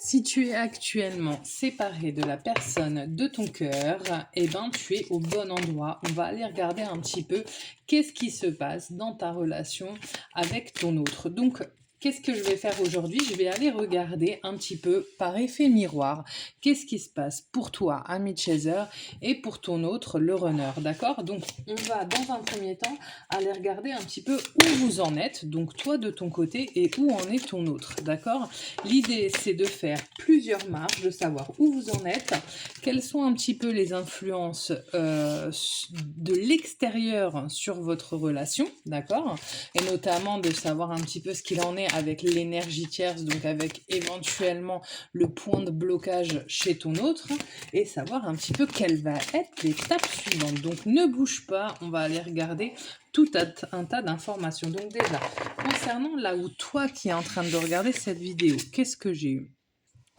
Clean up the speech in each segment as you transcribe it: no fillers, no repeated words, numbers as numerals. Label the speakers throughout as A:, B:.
A: Si tu es actuellement séparé de la personne de ton cœur, eh ben, tu es au bon endroit. On va aller regarder un petit peu qu'est-ce qui se passe dans ta relation avec ton autre. Donc, qu'est-ce que je vais faire aujourd'hui? Je vais aller regarder un petit peu par effet miroir qu'est-ce qui se passe pour toi, ami chaser, et pour ton autre, le runner. D'accord? Donc, on va dans un premier temps aller regarder un petit peu où vous en êtes, donc toi de ton côté, et où en est ton autre. D'accord? L'idée, c'est de faire plusieurs marches, de savoir où vous en êtes, quelles sont un petit peu les influences de l'extérieur sur votre relation, d'accord? Et notamment de savoir un petit peu ce qu'il en est avec l'énergie tierce, donc avec éventuellement le point de blocage chez ton autre, et savoir un petit peu quelle va être l'étape suivante. Donc ne bouge pas, on va aller regarder tout un tas d'informations. Donc déjà, concernant là où toi qui es en train de regarder cette vidéo, qu'est-ce que j'ai eu?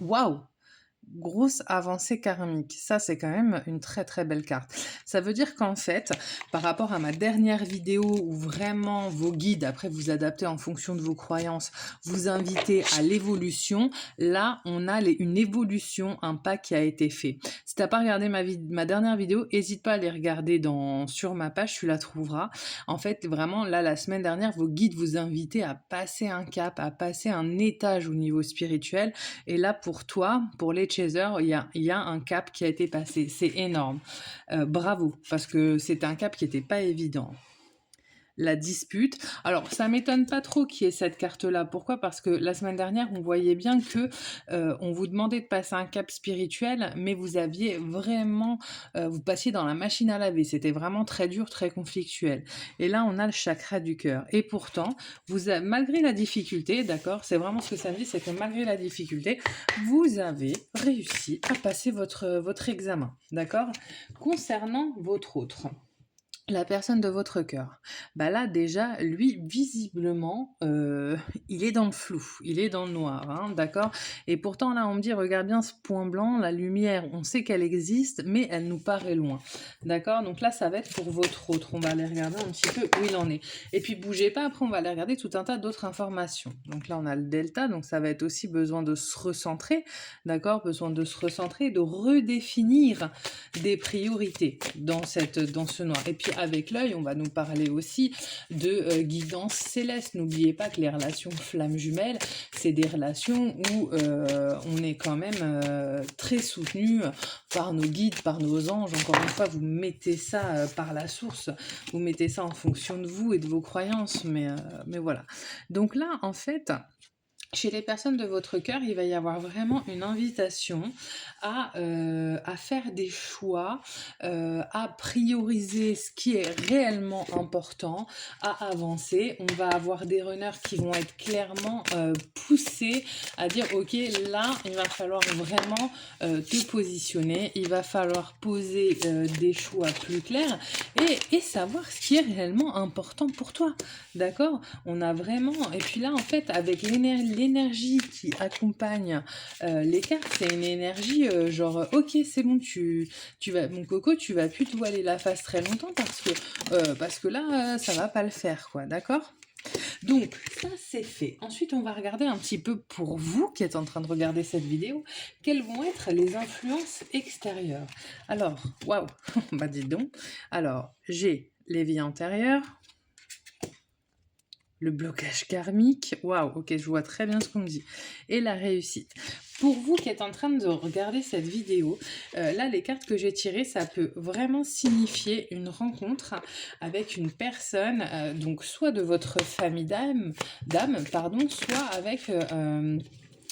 A: Waouh! Grosse avancée karmique. Ça, c'est quand même une très très belle carte. Ça veut dire qu'en fait, par rapport à ma dernière vidéo où vraiment vos guides, après vous adaptez en fonction de vos croyances, vous invitez à l'évolution, là, on a une évolution, un pas qui a été fait. Si t'as pas regardé ma dernière vidéo, n'hésite pas à les regarder sur ma page, tu la trouveras. En fait, vraiment, là, la semaine dernière, vos guides vous invitaient à passer un cap, à passer un étage au niveau spirituel. Et là, pour toi, pour les chasers, il y a un cap qui a été passé. C'est énorme. Bravo, parce que c'était un cap qui n'était pas évident. La dispute. Alors, ça m'étonne pas trop qu'il y ait cette carte-là. Pourquoi? Parce que la semaine dernière, on voyait bien que on vous demandait de passer un cap spirituel, mais vous aviez vraiment, vous passiez dans la machine à laver. C'était vraiment très dur, très conflictuel. Et là, on a le chakra du cœur. Et pourtant, malgré la difficulté, d'accord, c'est vraiment ce que ça me dit, c'est que malgré la difficulté, vous avez réussi à passer votre examen, d'accord? Concernant votre autre. La personne de votre cœur. Bah là, déjà, lui, visiblement, il est dans le flou, il est dans le noir, hein, d'accord? Et pourtant, là, on me dit, regarde bien ce point blanc, la lumière, on sait qu'elle existe, mais elle nous paraît loin, d'accord? Donc là, ça va être pour votre autre. On va aller regarder un petit peu où il en est. Et puis, bougez pas, après, on va aller regarder tout un tas d'autres informations. Donc là, on a le delta, donc ça va être aussi besoin de se recentrer, d'accord? Besoin de se recentrer, de redéfinir des priorités dans ce noir. Et puis avec l'œil, on va nous parler aussi de guidance céleste. N'oubliez pas que les relations flammes jumelles, c'est des relations où on est quand même très soutenu par nos guides, par nos anges. Encore une fois, vous mettez ça par la source, vous mettez ça en fonction de vous et de vos croyances, mais voilà. Donc là, en fait, chez les personnes de votre cœur, il va y avoir vraiment une invitation à faire des choix, à prioriser ce qui est réellement important, à avancer. On va avoir des runners qui vont être clairement poussés à dire ok, là, il va falloir vraiment te positionner, il va falloir poser des choix plus clairs et savoir ce qui est réellement important pour toi. D'accord? On a vraiment... Et puis là, en fait, avec l'énergie qui accompagne les cartes, c'est une énergie genre, ok, c'est bon, tu vas, mon coco, tu vas plus te voiler la face très longtemps parce que là, ça va pas le faire, quoi, d'accord? Donc, ça, c'est fait. Ensuite, on va regarder un petit peu pour vous qui êtes en train de regarder cette vidéo, quelles vont être les influences extérieures. Alors, waouh, bah dis donc. Alors, j'ai les vies antérieures, le blocage karmique, waouh, ok, je vois très bien ce qu'on me dit. Et la réussite. Pour vous qui êtes en train de regarder cette vidéo, là, les cartes que j'ai tirées, ça peut vraiment signifier une rencontre avec une personne, donc soit de votre famille pardon, soit avec...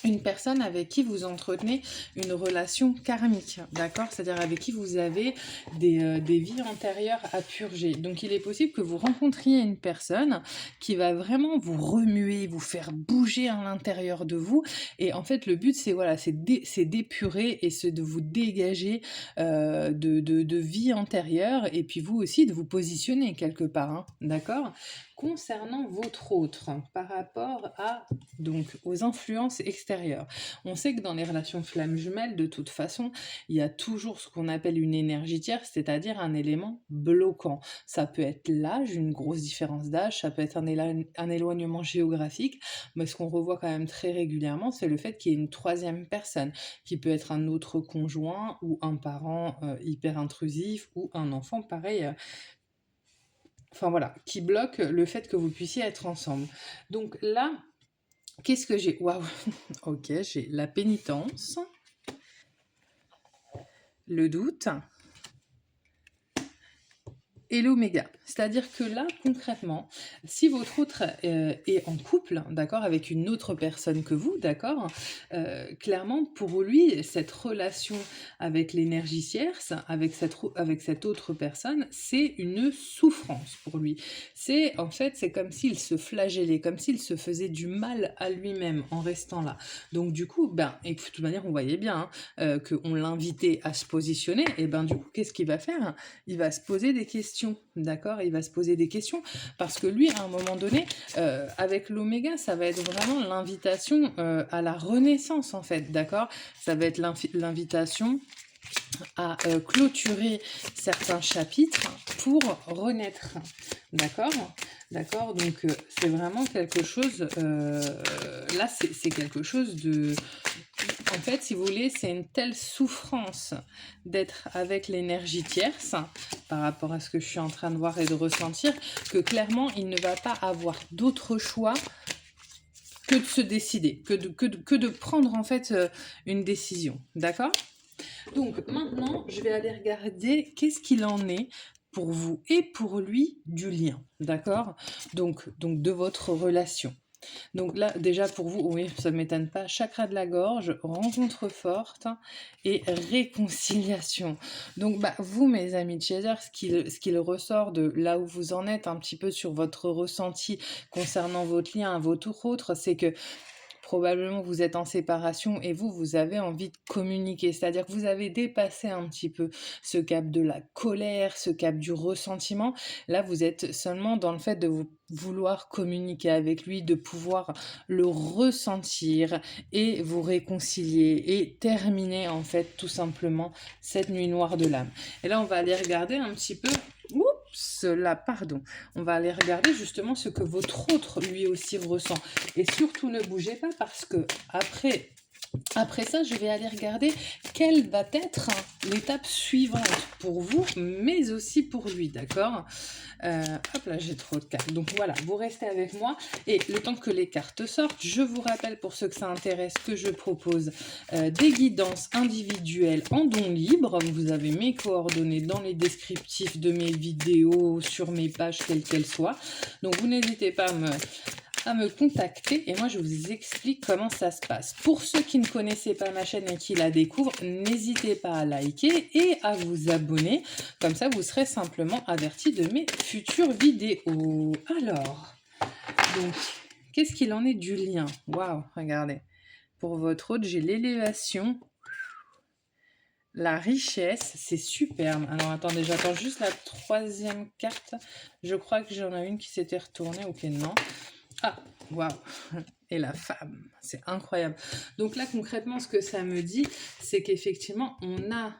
A: une personne avec qui vous entretenez une relation karmique, d'accord? C'est-à-dire avec qui vous avez des vies antérieures à purger. Donc il est possible que vous rencontriez une personne qui va vraiment vous remuer, vous faire bouger à l'intérieur de vous. Et en fait, le but, c'est voilà, c'est d'épurer et c'est de vous dégager de vie antérieure et puis vous aussi de vous positionner quelque part, hein, d'accord? Concernant votre autre, par rapport à, donc, aux influences extérieures, l'extérieur. On sait que dans les relations flammes jumelles, de toute façon, il y a toujours ce qu'on appelle une énergie tierce, c'est-à-dire un élément bloquant. Ça peut être l'âge, une grosse différence d'âge, ça peut être un éloignement géographique, mais ce qu'on revoit quand même très régulièrement, c'est le fait qu'il y ait une troisième personne, qui peut être un autre conjoint ou un parent hyper intrusif ou un enfant pareil. Enfin voilà, qui bloque le fait que vous puissiez être ensemble. Donc là, qu'est-ce que j'ai? Waouh. Ok, j'ai la pénitence, le doute et l'oméga. C'est-à-dire que là, concrètement, si votre autre est en couple, d'accord, avec une autre personne que vous, d'accord, clairement, pour lui, cette relation avec l'énergie tierce, avec cette autre personne, c'est une souffrance pour lui. En fait, c'est comme s'il se flagellait, comme s'il se faisait du mal à lui-même en restant là. Donc du coup, et de toute manière, on voyait bien qu'on l'invitait à se positionner, et du coup, qu'est-ce qu'il va faire? Il va se poser des questions, d'accord? Il va se poser des questions parce que lui, à un moment donné, avec l'oméga, ça va être vraiment l'invitation à la renaissance, en fait, d'accord? Ça va être l'invitation à clôturer certains chapitres pour renaître, d'accord? D'accord, donc c'est vraiment quelque chose, là c'est quelque chose de... En fait, si vous voulez, c'est une telle souffrance d'être avec l'énergie tierce par rapport à ce que je suis en train de voir et de ressentir, que clairement, il ne va pas avoir d'autre choix que de se décider, que de prendre en fait une décision, d'accord? Donc maintenant, je vais aller regarder qu'est-ce qu'il en est pour vous et pour lui du lien, d'accord? Donc de votre relation. Donc là, déjà pour vous, oui, ça ne m'étonne pas, chakra de la gorge, rencontre forte et réconciliation. Donc vous, mes amis de Chaser, ce qu'il ressort de là où vous en êtes un petit peu sur votre ressenti concernant votre lien à votre autre, c'est que probablement vous êtes en séparation et vous avez envie de communiquer. C'est-à-dire que vous avez dépassé un petit peu ce cap de la colère, ce cap du ressentiment. Là, vous êtes seulement dans le fait de vouloir communiquer avec lui, de pouvoir le ressentir et vous réconcilier et terminer en fait tout simplement cette nuit noire de l'âme. Et là, on va aller regarder un petit peu... pardon. On va aller regarder justement ce que votre autre lui aussi ressent. Et surtout ne bougez pas parce que après ça, je vais aller regarder quelle va être l'étape suivante pour vous, mais aussi pour lui, d'accord? Hop là, j'ai trop de cartes. Donc voilà, vous restez avec moi. Et le temps que les cartes sortent, je vous rappelle pour ceux que ça intéresse que je propose des guidances individuelles en don libre. Vous avez mes coordonnées dans les descriptifs de mes vidéos, sur mes pages, quelles qu'elles soient. Donc vous n'hésitez pas à me contacter et moi je vous explique comment ça se passe. Pour ceux qui ne connaissaient pas ma chaîne et qui la découvrent, n'hésitez pas à liker et à vous abonner, comme ça vous serez simplement avertis de mes futures vidéos. Alors, donc, qu'est-ce qu'il en est du lien? Waouh, regardez. Pour votre autre, j'ai l'élévation, la richesse, c'est superbe. Alors attendez, j'attends juste la troisième carte. Je crois que j'en ai une qui s'était retournée. Ok, non. Ah, waouh! Et la femme, c'est incroyable. Donc là, concrètement, ce que ça me dit, c'est qu'effectivement, on a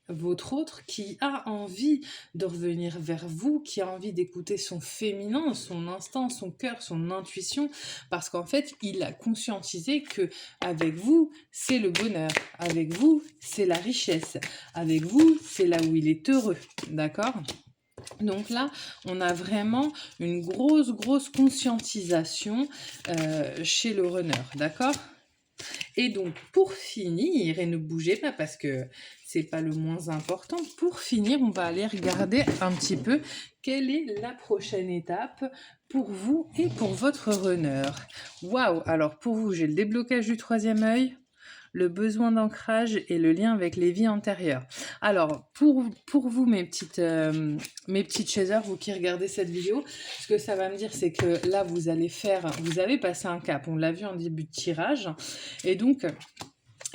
A: votre autre qui a envie de revenir vers vous, qui a envie d'écouter son féminin, son instinct, son cœur, son intuition, parce qu'en fait, il a conscientisé que avec vous, c'est le bonheur, avec vous, c'est la richesse, avec vous, c'est là où il est heureux, d'accord? Donc là, on a vraiment une grosse conscientisation chez le runner, d'accord? Et donc, pour finir, et ne bougez pas parce que c'est pas le moins important, pour finir, on va aller regarder un petit peu quelle est la prochaine étape pour vous et pour votre runner. Waouh! Alors, pour vous, j'ai le déblocage du troisième œil, le besoin d'ancrage et le lien avec les vies antérieures. Alors, pour vous, mes petites chasers, vous qui regardez cette vidéo, ce que ça va me dire, c'est que là, vous avez passé un cap. On l'a vu en début de tirage. Et donc,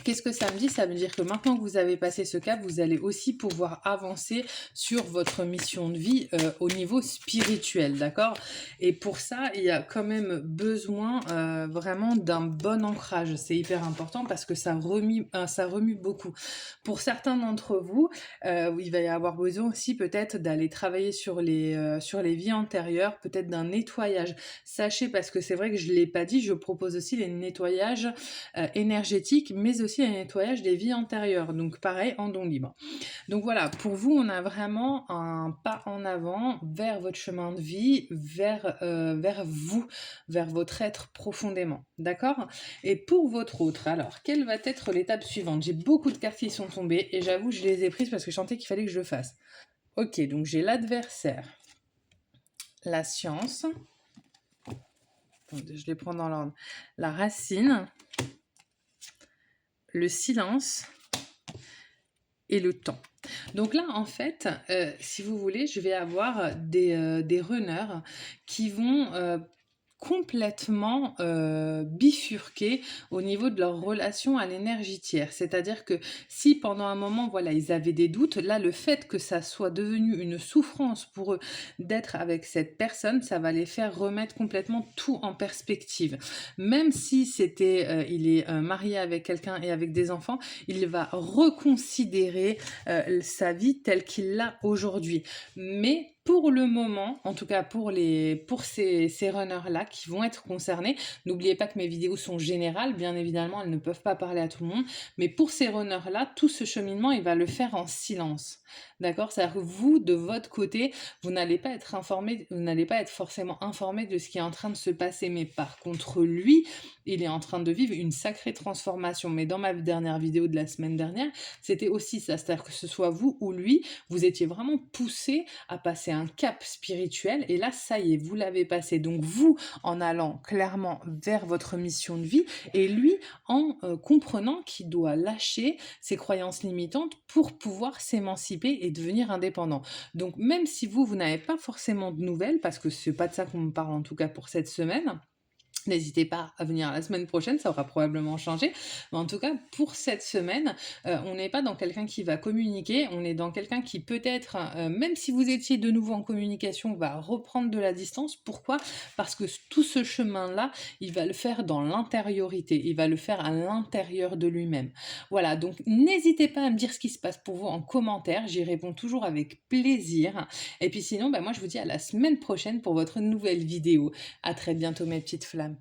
A: Qu'est-ce que ça me dit? Ça veut dire que maintenant que vous avez passé ce cap, vous allez aussi pouvoir avancer sur votre mission de vie au niveau spirituel, d'accord? Et pour ça, il y a quand même besoin vraiment d'un bon ancrage. C'est hyper important parce que ça remue beaucoup. Pour certains d'entre vous, il va y avoir besoin aussi peut-être d'aller travailler sur les vies antérieures, peut-être d'un nettoyage. Sachez, parce que c'est vrai que je ne l'ai pas dit, je propose aussi les nettoyages énergétique, mais aussi un nettoyage des vies antérieures. Donc pareil, en don libre. Donc voilà, pour vous, on a vraiment un pas en avant vers votre chemin de vie, vers vous, vers votre être profondément. D'accord? Et pour votre autre, alors, quelle va être l'étape suivante? J'ai beaucoup de cartes qui sont tombées et j'avoue, je les ai prises parce que je sentais qu'il fallait que je le fasse. Ok, donc j'ai l'adversaire, la science, je les prends dans l'ordre, la racine, le silence et le temps. Donc là, en fait, si vous voulez, je vais avoir des runners qui vont complètement bifurquer au niveau de leur relation à l'énergie tiers. C'est-à-dire que si pendant un moment, voilà, ils avaient des doutes, là, le fait que ça soit devenu une souffrance pour eux d'être avec cette personne, ça va les faire remettre complètement tout en perspective. Même si il est marié avec quelqu'un et avec des enfants, il va reconsidérer sa vie telle qu'il l'a aujourd'hui. Mais pour le moment, en tout cas pour ces runners-là qui vont être concernés, n'oubliez pas que mes vidéos sont générales, bien évidemment, elles ne peuvent pas parler à tout le monde, mais pour ces runners-là, tout ce cheminement, il va le faire en silence. D'accord? C'est-à-dire que vous, de votre côté, vous n'allez pas être informé, vous n'allez pas être forcément informé de ce qui est en train de se passer, mais par contre, lui, il est en train de vivre une sacrée transformation. Mais dans ma dernière vidéo de la semaine dernière, c'était aussi ça, c'est-à-dire que ce soit vous ou lui, vous étiez vraiment poussé à passer un cap spirituel et là, ça y est, vous l'avez passé. Donc vous, en allant clairement vers votre mission de vie et lui, en comprenant qu'il doit lâcher ses croyances limitantes pour pouvoir s'émanciper et devenir indépendant. Donc même si vous n'avez pas forcément de nouvelles, parce que c'est pas de ça qu'on me parle en tout cas pour cette semaine, n'hésitez pas à venir la semaine prochaine, ça aura probablement changé. Mais en tout cas, pour cette semaine, on n'est pas dans quelqu'un qui va communiquer, on est dans quelqu'un qui peut-être, même si vous étiez de nouveau en communication, va reprendre de la distance. Pourquoi? Parce que tout ce chemin-là, il va le faire dans l'intériorité, il va le faire à l'intérieur de lui-même. Voilà, donc n'hésitez pas à me dire ce qui se passe pour vous en commentaire, j'y réponds toujours avec plaisir. Et puis sinon, moi je vous dis à la semaine prochaine pour votre nouvelle vidéo. À très bientôt mes petites flammes.